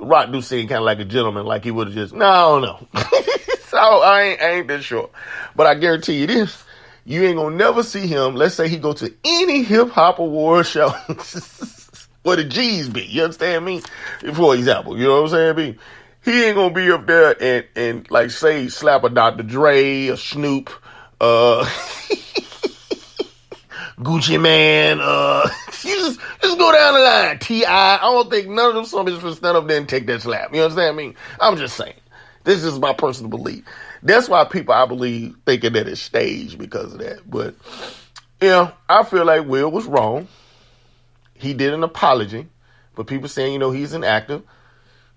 Rock do seem kind of like a gentleman, like he would have just, no, I don't know. So I ain't that sure. But I guarantee you this, you ain't gonna never see him, let's say he go to any hip-hop award show where the G's be, you understand me? For example, you know what I'm saying, B? He ain't gonna be up there and like say slap a Dr. Dre, a Snoop, Gucci Man, you just go down the line. T.I. I don't think none of them somebody's gonna stand up there and take that slap. You understand me? I'm just saying. This is my personal belief. That's why people, I believe, thinking that it's staged because of that. But, you know, I feel like Will was wrong. He did an apology. But people saying, you know, he's an actor.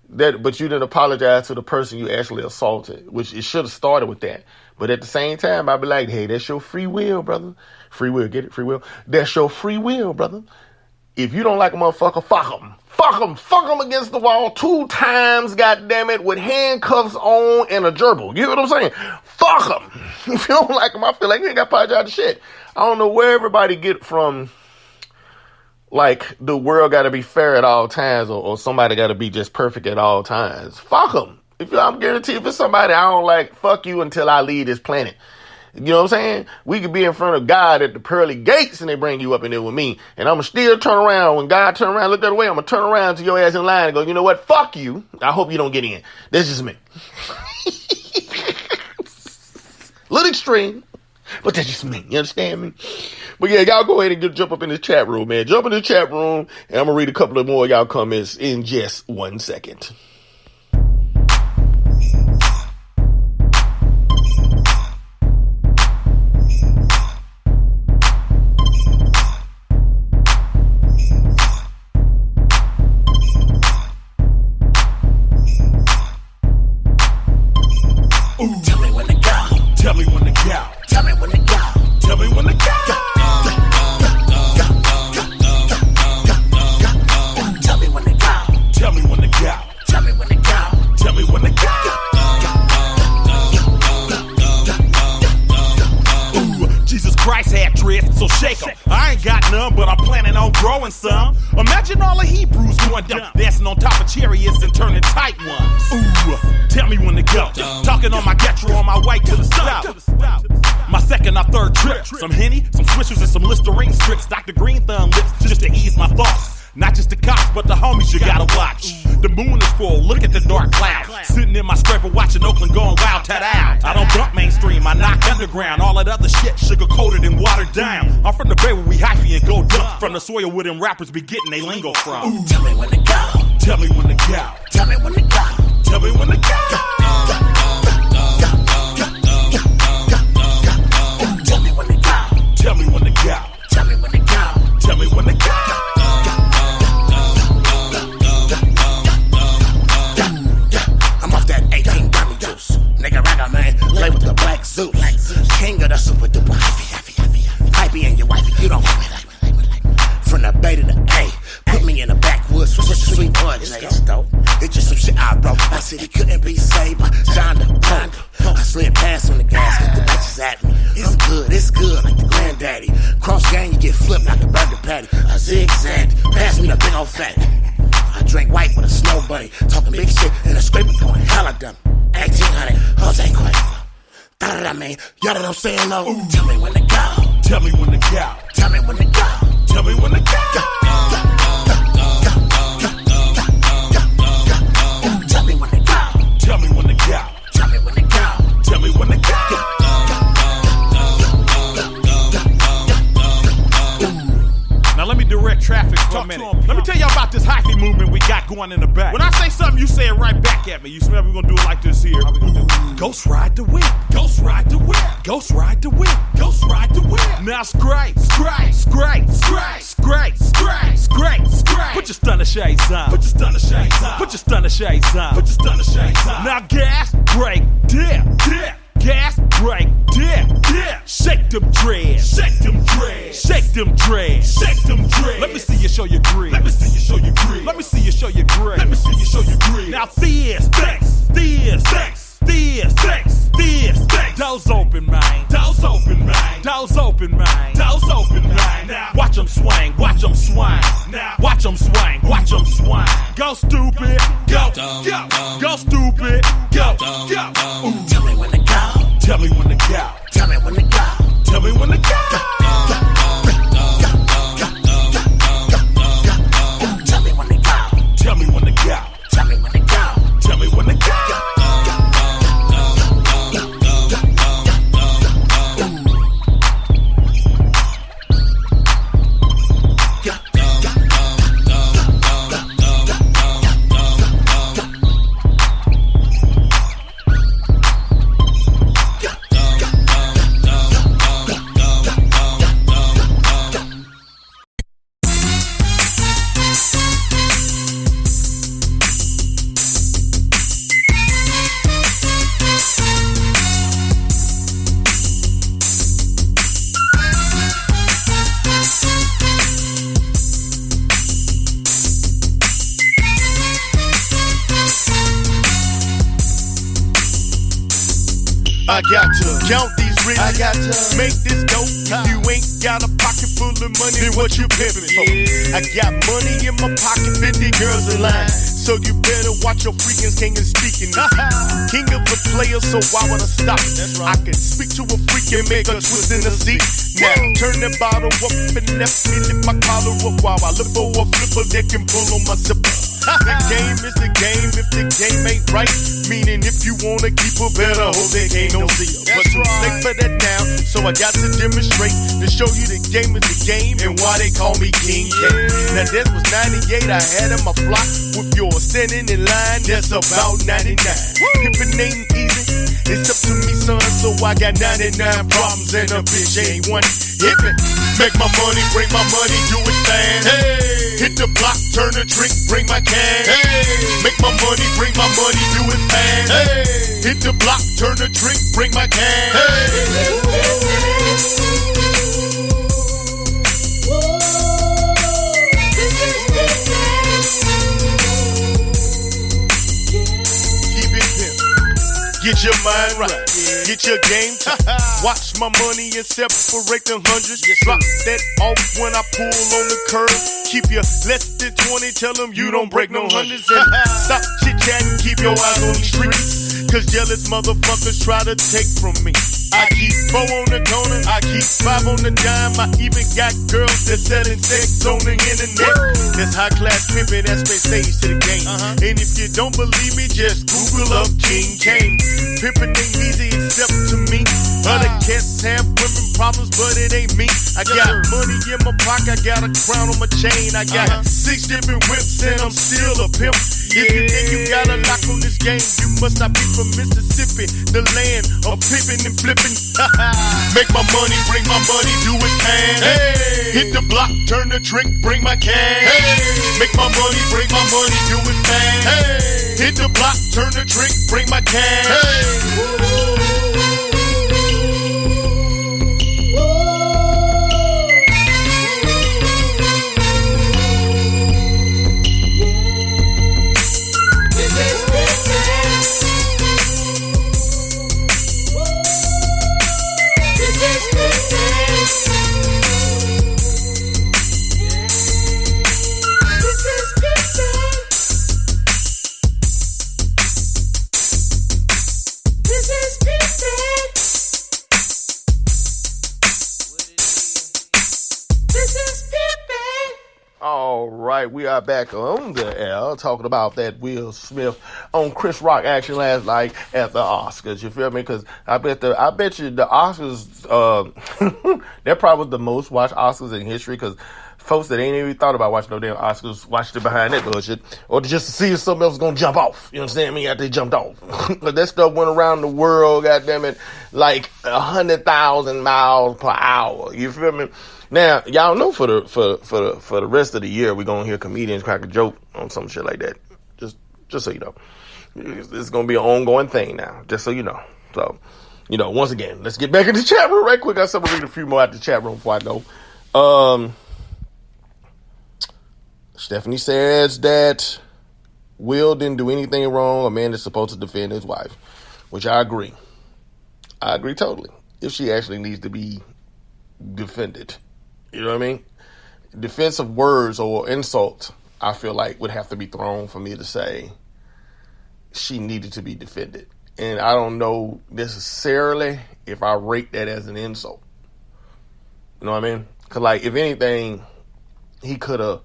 But you didn't apologize to the person you actually assaulted, which it should have started with that. But at the same time, I'd be like, hey, that's your free will, brother. Free will, get it? Free will? That's your free will, brother. If you don't like a motherfucker, fuck him. Fuck him. Fuck him against the wall 2 times, goddammit, with handcuffs on and a gerbil. You know what I'm saying? Fuck him. If you don't like him, I feel like you ain't got to apologize to shit. I don't know where everybody get from, like, the world got to be fair at all times or somebody got to be just perfect at all times. Fuck him. I'm guaranteed if it's somebody I don't like, fuck you until I leave this planet. You know what I'm saying? We could be in front of God at the pearly gates and they bring you up in there with me. And I'm going to still turn around. When God turn around, look the other way, I'm going to turn around to your ass in line and go, you know what? Fuck you. I hope you don't get in. That's just me. Little extreme, but that's just me. You understand me? But yeah, y'all go ahead and jump up in the chat room, man. Jump in the chat room and I'm going to read a couple of more of y'all comments in just 1 second. Tell me when to go. Tell me when to go. Tell me when to go. Tell me when to go. Tell me when to go. Tell me when to go. Tell me when to go. Tell me when to go. Ooh, Jesus Christ had dreads, so shake 'em. I ain't got none, but I'm planning on growing some. Imagine all the Hebrews going down, dancing on top of chariots and turning tight ones. Ooh, tell me when to go. Talking on my Getro on my way to the stop. My second or third trip. Some Henny, some Swishers, and some Listerine strips. Dr. Green Thumb lips just to ease my thoughts. Not just the cops, but the homies you gotta watch. The moon is full, look at the dark cloud. Sitting in my scraper watching Oakland going wild, ta-dow. I don't dump mainstream, I knock underground. All that other shit sugar-coated and watered down. I'm from the Bay where we hyphy and go dump. From the soil where them rappers be getting they lingo from. Ooh. Tell me when to go. Tell me when to go. Tell me when to go. Tell me when to go. Tell me when to go. Tell me when to go. Tell me when to go. Tell me when to go. I'm off that 18 gummy juice. Nigga ragga man, lay with the black Zeus. King of the super duper hypey and your wifey, you don't like me. From the Bay to the A, put me in the backwoods, sweet boy, it's dope. It's just some shit I wrote. I said he couldn't be saved by John the Punk. I slid past on the gas, get the bitches at me. It's good, like the granddaddy. Cross gang, you get flipped like a burger patty. I zigzagged, pass me the big old fatty. I drank white with a snow bunny, talking big shit and a scraper going hella dumb. 1800, Jose Cuervo. Da-da-da, man, y'all know what I'm saying, though? Ooh. Tell me when to go. Tell me when to go. Tell me when to go. Tell me when to go. Tell me when to go. Tell me when to go. Tell me when to go. Tell me when to go. Now let me direct traffic for a minute. Let me tell y'all about this hyphy movement we got going in the back. When I say something, you say it right back at me. You smell we're gonna do it like this here. Ghost ride the whip. Ghost ride the whip. Ghost ride the whip. Ghost ride the whip. Now scrape, scrape, scrape, scrape, scrape, scrape, scrape, scrape. Put your stunner shades on. Put your stunner shades on. Put your stunner shades on. Put your stunner shades on. Now gas, brake, dip, dip. Gas, brake, dip, dip. Shake them dreads. Shake them dreads. Shake them dreads. Shake them dreads. Let me see you show your grid. Let me see you show your grid. Let me see you show your grid. Let me see you show your grid. Now this, this, this, this, this, this, this, this. Doors open, man. Doors open, man. Doors open, man. Doors open, man. Now watch them swing. Watch them swing. Now watch them swing. Watch them swing. Go stupid. Go. Go stupid. Go. Ooh. Tell me when to go. Tell me when to go. Tell me when to go. Tell me when to go. Tell me when to go. Tell me when to go. Tell me when to go. Tell me when to go. I got to count these rich. I got to make this dope. If you ain't got a pocket full of money, then what you pimping for? I got money in my pocket, 50 girls in line. So you better watch your freaking king and speaking. King of the players, so why would I stop? That's right. I can speak to a freak and make a twist in the seat. Now turn that bottle up and left me lift my collar up while I look for a flipper that can pull on my zipper. The game is the game if the game ain't right. Meaning if you wanna keep her, better hope they can't no see her. But too late for that now, so I got to demonstrate to show you the game is the game and why they call me King K. Now that was 98, I had in my flock with yours standing in line. That's about 99. Pimpin' ain't easy, it's up to me, son. So I got 99 problems and a bitch ain't one. Hit me, make my money, bring my money, do it fast. Hey. Hit the block, turn the trick, bring my cash. Hey. Make my money, bring my money, do it fast. Hey. Hit the block, turn the trick, bring my cash. Keep it pimp. Get your mind right, get your game tight. Watch my money and separate the hundreds. Drop that off when I pull on the curb. Keep your less than 20, tell them you don't break no hundreds. And stop chit-chatting, keep your eyes on the streets. Cause jealous motherfuckers try to take from me. I keep 4 on the corner, I keep 5 on the dime. I even got girls that selling sex on the internet. That's high class pimpin', that's been stage to the game. And if you don't believe me, just Google up King Kane. Pimpin' ain't easy except to me. Other cats have women problems, but it ain't me. I got money in my pocket, I got a crown on my chain. I got 6 different whips and I'm still a pimp. If you think you got a lock on this game, you must not be from Mississippi, the land of pimpin' and flippin'. Make my money, bring my money, do it fast. Hey. Hit the block, turn the trick, bring my cash. Hey. Make my money, bring my money, do it fast. Hey. Hit the block, turn the trick, bring my cash. Hey. All right, we are back on the air talking about that Will Smith on Chris Rock action last night at the Oscars. You feel me? Because I bet you the Oscars, they're probably the most watched Oscars in history. Because folks that ain't even thought about watching no damn Oscars watched it behind that bullshit, or just to see if something else was gonna jump off. You understand me? After they jumped off, but that stuff went around the world, goddamn it, like 100,000 miles per hour. You feel me? Now, y'all know for the rest of the year, we're gonna hear comedians crack a joke on some shit like that. Just so you know, it's gonna be an ongoing thing now. Just so you know. So, you know, once again, let's get back in the chat room right quick. I said we'll read a few more out the chat room before I go. Stephanie says that Will didn't do anything wrong. A man is supposed to defend his wife, which I agree. I agree totally. If she actually needs to be defended. You know what I mean? Defensive words or insults, I feel like would have to be thrown for me to say, she needed to be defended. And I don't know necessarily if I rate that as an insult. You know what I mean? Because, like, if anything, he could have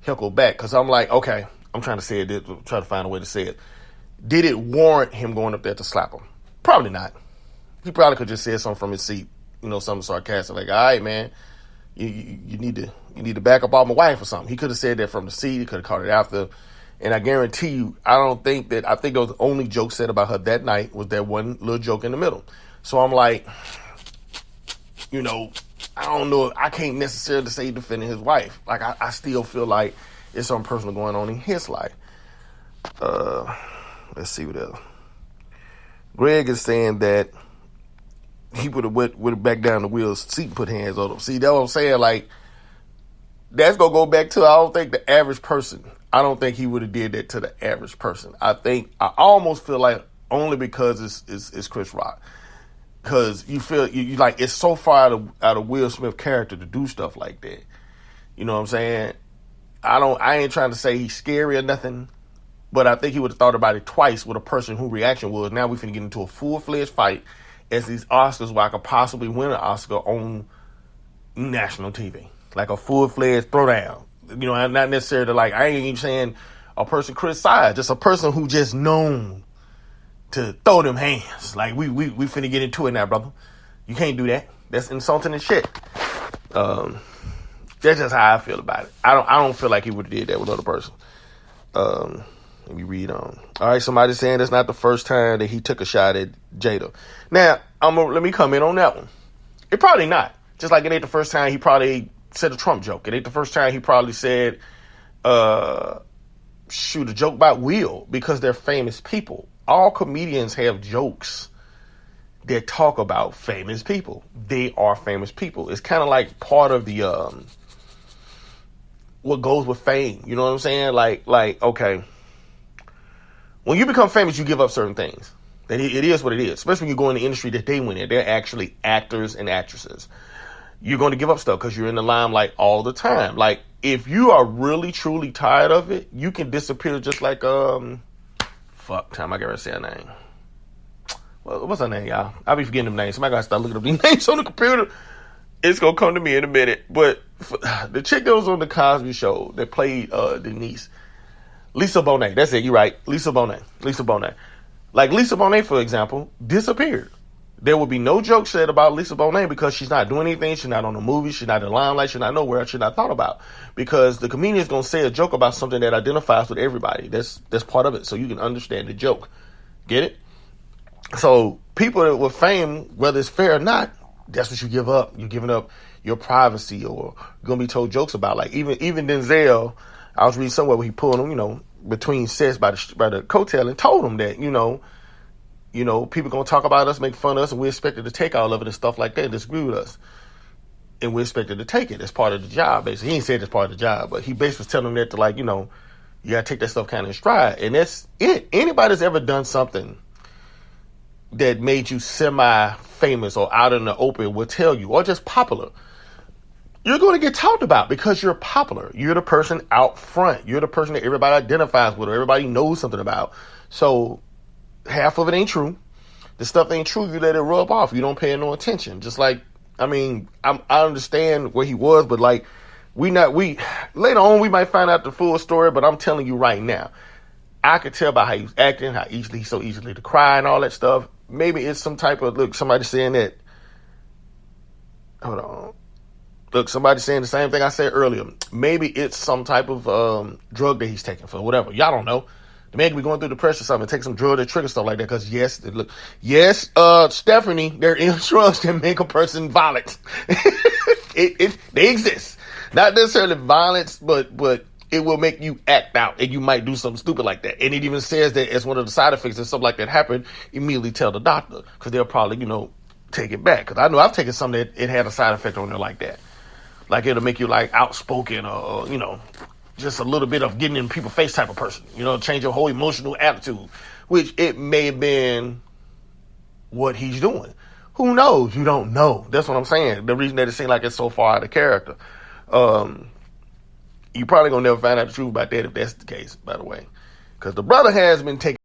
heckled back. Because I'm like, okay, I'm trying to say it, try to find a way to say it. Did it warrant him going up there to slap him? Probably not. He probably could just say something from his seat, you know, something sarcastic, like, all right, man, you need to back up on my wife or something. He could have said that from the seat. He could have caught it after. And I guarantee you, I think that the only joke said about her that night was that one little joke in the middle. So I'm like, you know, I don't know. I can't necessarily say defending his wife. Like, I still feel like it's something personal going on in his life. Let's see what else. Greg is saying that he would have back down the wheels seat and put hands on him. See, that's what I'm saying. Like, that's going to go back to, I don't think the average person, I don't think he would have did that to the average person. I almost feel like only because it's Chris Rock. Because you feel, you like, it's so far out of Will Smith's character to do stuff like that. You know what I'm saying? I ain't trying to say he's scary or nothing, but I think he would have thought about it twice with a person whose reaction was, now we finna get into a full-fledged fight as these Oscars where I could possibly win an Oscar on national TV. Like a full-fledged throwdown. You know, not necessarily like, I ain't even saying a person criticized, just a person who just known to throw them hands. Like, we finna get into it now, brother. You can't do that. That's insulting and shit. That's just how I feel about it. I don't feel like he would have did that with another person. Let me read on. All right, somebody's saying that's not the first time that he took a shot at Jada. Now, let me comment on that one. It probably not. Just like it ain't the first time he probably said a Trump joke. It ain't the first time he probably said, shoot, a joke about Will, because they're famous people. All comedians have jokes that talk about famous people. They are famous people. It's kind of like part of the, what goes with fame. You know what I'm saying? Like, okay. When you become famous, you give up certain things. It is what it is. Especially when you go in the industry that they went in. They're actually actors and actresses. You're going to give up stuff because you're in the limelight all the time. Like, if you are really, truly tired of it, you can disappear just like, I gotta say her name. Well, what's her name, y'all? I'll be forgetting them names. Somebody gotta start looking up these names on the computer. It's gonna come to me in a minute. But the chick that was on the Cosby Show that played Denise, Lisa Bonet. That's it. You're right. Lisa Bonet. Like, Lisa Bonet, for example, disappeared. There will be no joke said about Lisa Bonet because she's not doing anything. She's not on the movie. She's not in the limelight. She's not nowhere. She's not thought about. Because the comedian's going to say a joke about something that identifies with everybody. That's part of it. So you can understand the joke. Get it? So people with fame, whether it's fair or not, that's what you give up. You're giving up your privacy, or you're going to be told jokes about. Like, even Denzel, I was reading somewhere where he pulled him, you know, between sets by the coattail and told him that, you know, people going to talk about us, make fun of us, and we expected to take all of it and stuff like that and disagree with us. And we expected to take it as part of the job, basically. He ain't said it's part of the job, but he basically was telling them that to, like, you know, you got to take that stuff kind of in stride. And that's it. Anybody that's ever done something that made you semi-famous or out in the open will tell you, or just popular, you're going to get talked about because you're popular. You're the person out front. You're the person that everybody identifies with or everybody knows something about. So half of it ain't true. The stuff ain't true. You let it rub off. You don't pay no attention. Just like, I mean, I understand where he was, but like, later on we might find out the full story, but I'm telling you right now, I could tell by how he was acting, how he's so easily to cry and all that stuff. Maybe it's some type of, look, somebody saying that, hold on. Look, somebody saying the same thing I said earlier. Maybe it's some type of drug that he's taking for whatever. Y'all don't know. The man could be going through depression or something, take some drug that trigger stuff like that. Because yes, Stephanie, there is drugs that make a person violent. They exist. Not necessarily violence, but it will make you act out, and you might do something stupid like that. And it even says that as one of the side effects, if something like that happened, immediately tell the doctor, because they'll probably, take it back. Because I know I've taken something that it had a side effect on there like that. Like, it'll make you, like, outspoken or, just a little bit of getting in people's face type of person. Change your whole emotional attitude, which it may have been what he's doing. Who knows? You don't know. That's what I'm saying. The reason that it seems like it's so far out of character. You probably gonna never find out the truth about that if that's the case, by the way. Because the brother has been taking